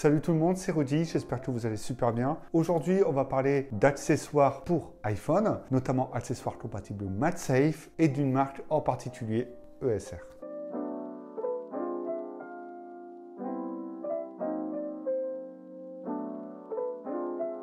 Salut tout le monde, c'est Rudy, j'espère que vous allez super bien. Aujourd'hui, on va parler d'accessoires pour iPhone, notamment accessoires compatibles MagSafe et d'une marque en particulier, ESR.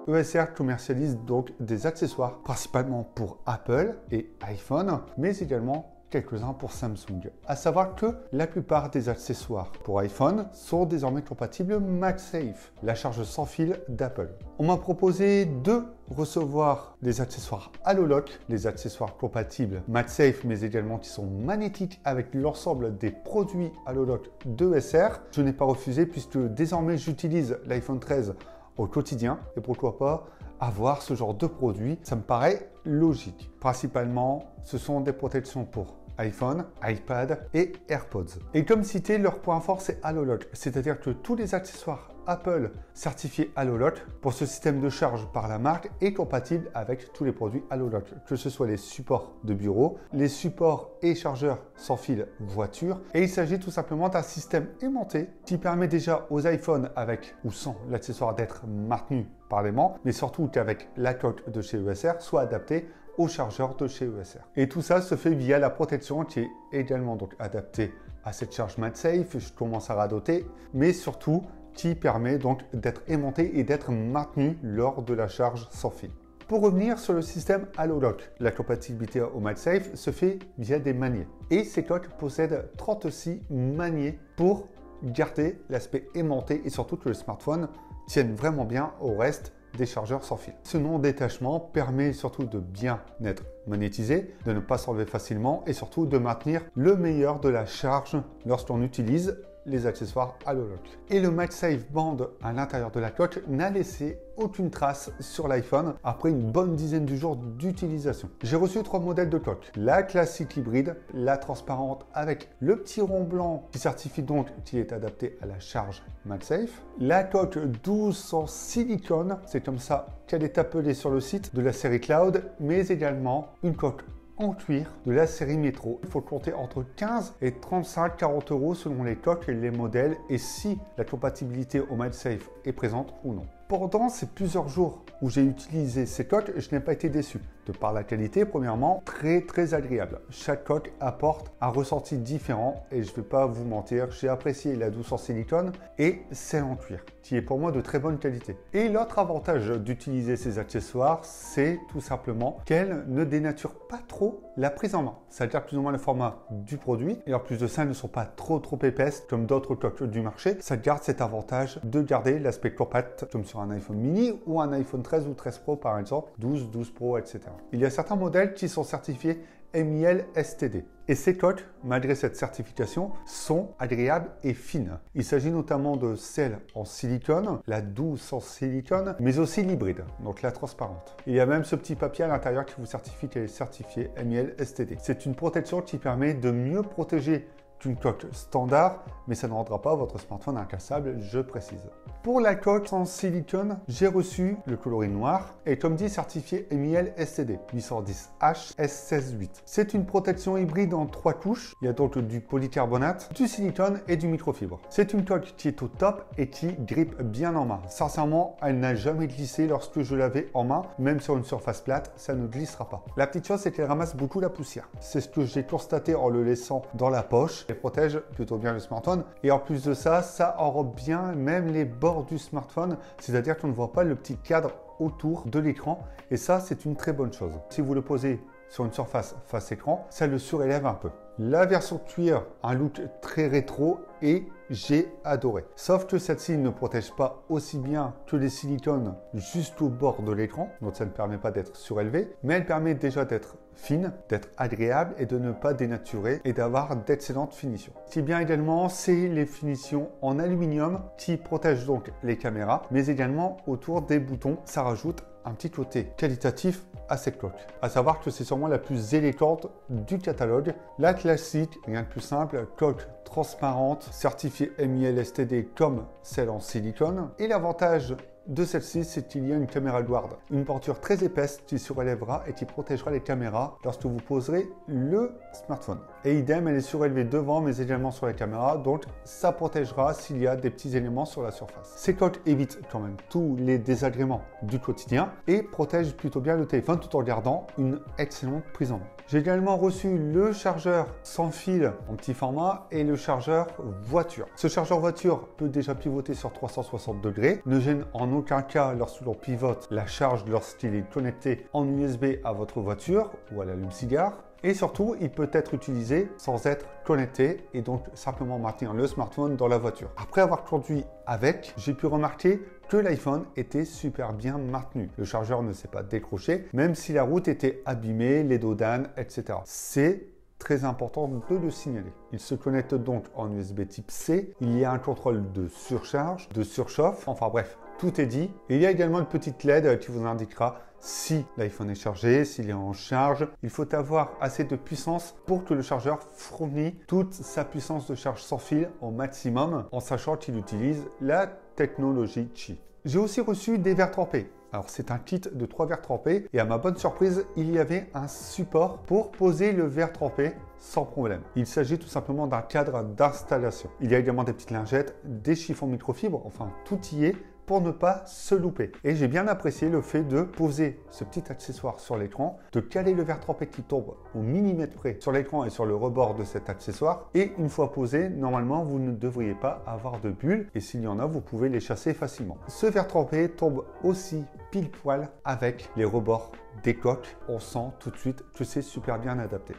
ESR commercialise donc des accessoires principalement pour Apple et iPhone, mais également quelques-uns pour Samsung. À savoir que la plupart des accessoires pour iPhone sont désormais compatibles MagSafe, la charge sans fil d'Apple. On m'a proposé de recevoir des accessoires HaloLock, les accessoires compatibles MagSafe, mais également qui sont magnétiques avec l'ensemble des produits HaloLock d'ESR. Je n'ai pas refusé puisque désormais j'utilise l'iPhone 13 au quotidien et pourquoi pas avoir ce genre de produit, ça me paraît logique. Principalement, ce sont des protections pour iPhone, iPad et AirPods. Et comme cité, leur point fort c'est HaloLock, c'est-à-dire que tous les accessoires Apple certifiés HaloLock pour ce système de charge par la marque est compatible avec tous les produits HaloLock, que ce soit les supports de bureau, les supports et chargeurs sans fil voiture. Et il s'agit tout simplement d'un système aimanté qui permet déjà aux iPhones avec ou sans l'accessoire d'être maintenu par l'aimant, mais surtout qu'avec la coque de chez ESR soit adapté aux chargeurs de chez ESR. Et tout ça se fait via la protection qui est également donc adaptée à cette charge MagSafe, je commence à radoter, mais surtout qui permet donc d'être aimanté et d'être maintenu lors de la charge sans fil. Pour revenir sur le système HaloLock, la compatibilité au MagSafe se fait via des magnets. Et ces coques possèdent 36 magnets pour garder l'aspect aimanté et surtout que le smartphone tienne vraiment bien au reste des chargeurs sans fil. Ce non-détachement permet surtout de bien être magnétisé, de ne pas s'enlever facilement et surtout de maintenir le meilleur de la charge lorsqu'on utilise les accessoires HaloLock. Et le MagSafe Band à l'intérieur de la coque n'a laissé aucune trace sur l'iPhone après une bonne dizaine de jours d'utilisation. J'ai reçu 3 modèles de coque. La classique hybride, la transparente avec le petit rond blanc qui certifie donc qu'il est adapté à la charge MagSafe. La coque douce en silicone, c'est comme ça qu'elle est appelée sur le site de la série Cloud, mais également une coque en cuir de la série Metro. Il faut compter entre 15 et 35-40 euros selon les coques et les modèles et si la compatibilité au MagSafe est présente ou non. Pendant ces plusieurs jours où j'ai utilisé ces coques, je n'ai pas été déçu. De par la qualité, premièrement, très agréable. Chaque coque apporte un ressenti différent et je ne vais pas vous mentir, j'ai apprécié la douce en silicone et celle en cuir, qui est pour moi de très bonne qualité. Et l'autre avantage d'utiliser ces accessoires, c'est tout simplement qu'elles ne dénaturent pas trop la prise en main. Ça garde plus ou moins le format du produit et en plus de ça, elles ne sont pas trop épaisses comme d'autres coques du marché. Ça garde cet avantage de garder l'aspect compact comme sur un iPhone mini ou un iPhone 13 ou 13 Pro par exemple, 12, 12 Pro, etc. Il y a certains modèles qui sont certifiés MIL STD. Et ces coques, malgré cette certification, sont agréables et fines. Il s'agit notamment de celle en silicone, la douce en silicone, mais aussi l'hybride, donc la transparente. Il y a même ce petit papier à l'intérieur qui vous certifie qu'elle est certifiée MIL STD. C'est une protection qui permet de mieux protéger qu'une coque standard, mais ça ne rendra pas votre smartphone incassable, je précise. Pour la coque en silicone, j'ai reçu le coloris noir et comme dit certifié MIL STD 810H S168. C'est une protection hybride en 3 couches. Il y a donc du polycarbonate, du silicone et du microfibre. C'est une coque qui est au top et qui grippe bien en main. Sincèrement, elle n'a jamais glissé lorsque je l'avais en main, même sur une surface plate, ça ne glissera pas. La petite chose, c'est qu'elle ramasse beaucoup la poussière. C'est ce que j'ai constaté en le laissant dans la poche. Elle protège plutôt bien le smartphone et en plus de ça, ça enrobe bien même les bords du smartphone, c'est-à-dire qu'on ne voit pas le petit cadre autour de l'écran et ça, c'est une très bonne chose. Si vous le posez sur une surface face écran, ça le surélève un peu. La version cuir, un look très rétro et j'ai adoré. Sauf que celle-ci ne protège pas aussi bien que les silicones jusqu'au bord de l'écran, donc ça ne permet pas d'être surélevé, mais elle permet déjà d'être fine, d'être agréable et de ne pas dénaturer et d'avoir d'excellentes finitions. Ce qui est bien également, c'est les finitions en aluminium qui protègent donc les caméras, mais également autour des boutons. Ça rajoute un petit côté qualitatif à cette coque. À savoir que c'est sûrement la plus élégante du catalogue. La classique, rien de plus simple, coque transparente, certifiée MIL STD comme celle en silicone. Et l'avantage de celle-ci, c'est qu'il y a une caméra Guard, une porture très épaisse qui surélèvera et qui protégera les caméras lorsque vous poserez le smartphone. Et idem, elle est surélevée devant mais également sur les caméras, donc ça protégera s'il y a des petits éléments sur la surface. Ces coques évitent quand même tous les désagréments du quotidien et protègent plutôt bien le téléphone tout en gardant une excellente prise en main. J'ai également reçu le chargeur sans fil en petit format et le chargeur voiture. Ce chargeur voiture peut déjà pivoter sur 360 degrés, ne gêne en aucun cas lorsque l'on pivote la charge lorsqu'il est connecté en USB à votre voiture ou à l'allume-cigare. Et surtout, il peut être utilisé sans être connecté et donc simplement maintenir le smartphone dans la voiture. Après avoir conduit avec, j'ai pu remarquer que l'iPhone était super bien maintenu. Le chargeur ne s'est pas décroché, même si la route était abîmée, les dos d'âne, etc. C'est très important de le signaler. Il se connecte donc en USB type C. Il y a un contrôle de surcharge, de surchauffe, enfin bref, tout est dit. Et il y a également une petite LED qui vous indiquera si l'iPhone est chargé, s'il est en charge. Il faut avoir assez de puissance pour que le chargeur fournisse toute sa puissance de charge sans fil au maximum, en sachant qu'il utilise la technologie Qi. J'ai aussi reçu des verres trempés. Alors c'est un kit de 3 verres trempés et à ma bonne surprise, il y avait un support pour poser le verre trempé sans problème. Il s'agit tout simplement d'un cadre d'installation. Il y a également des petites lingettes, des chiffons microfibres, enfin tout y est pour ne pas se louper. Et j'ai bien apprécié le fait de poser ce petit accessoire sur l'écran, de caler le verre trempé qui tombe au millimètre près sur l'écran et sur le rebord de cet accessoire. Et une fois posé, normalement, vous ne devriez pas avoir de bulles. Et s'il y en a, vous pouvez les chasser facilement. Ce verre trempé tombe aussi pile poil avec les rebords des coques. On sent tout de suite que c'est super bien adapté.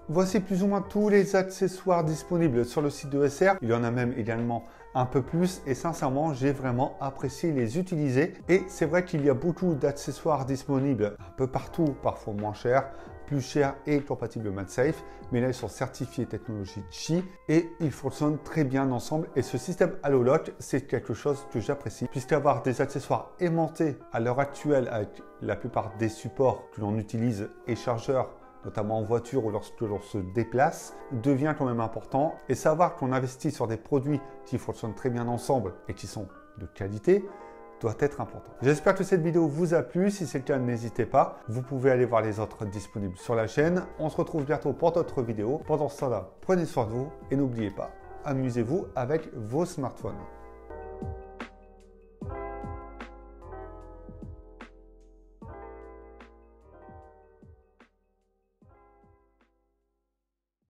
Voici plus ou moins tous les accessoires disponibles sur le site de SR. Il y en a même également un peu plus et sincèrement, j'ai vraiment apprécié les utiliser. Et c'est vrai qu'il y a beaucoup d'accessoires disponibles un peu partout, parfois moins chers, plus chers et compatibles MagSafe. Mais là, ils sont certifiés technologie Qi et ils fonctionnent très bien ensemble. Et ce système HaloLock, c'est quelque chose que j'apprécie puisqu'avoir des accessoires aimantés à l'heure actuelle avec la plupart des supports que l'on utilise et chargeurs, notamment en voiture ou lorsque l'on se déplace, devient quand même important. Et savoir qu'on investit sur des produits qui fonctionnent très bien ensemble et qui sont de qualité doit être important. J'espère que cette vidéo vous a plu. Si c'est le cas, n'hésitez pas. Vous pouvez aller voir les autres disponibles sur la chaîne. On se retrouve bientôt pour d'autres vidéos. Pendant ce temps-là, prenez soin de vous et n'oubliez pas, amusez-vous avec vos smartphones.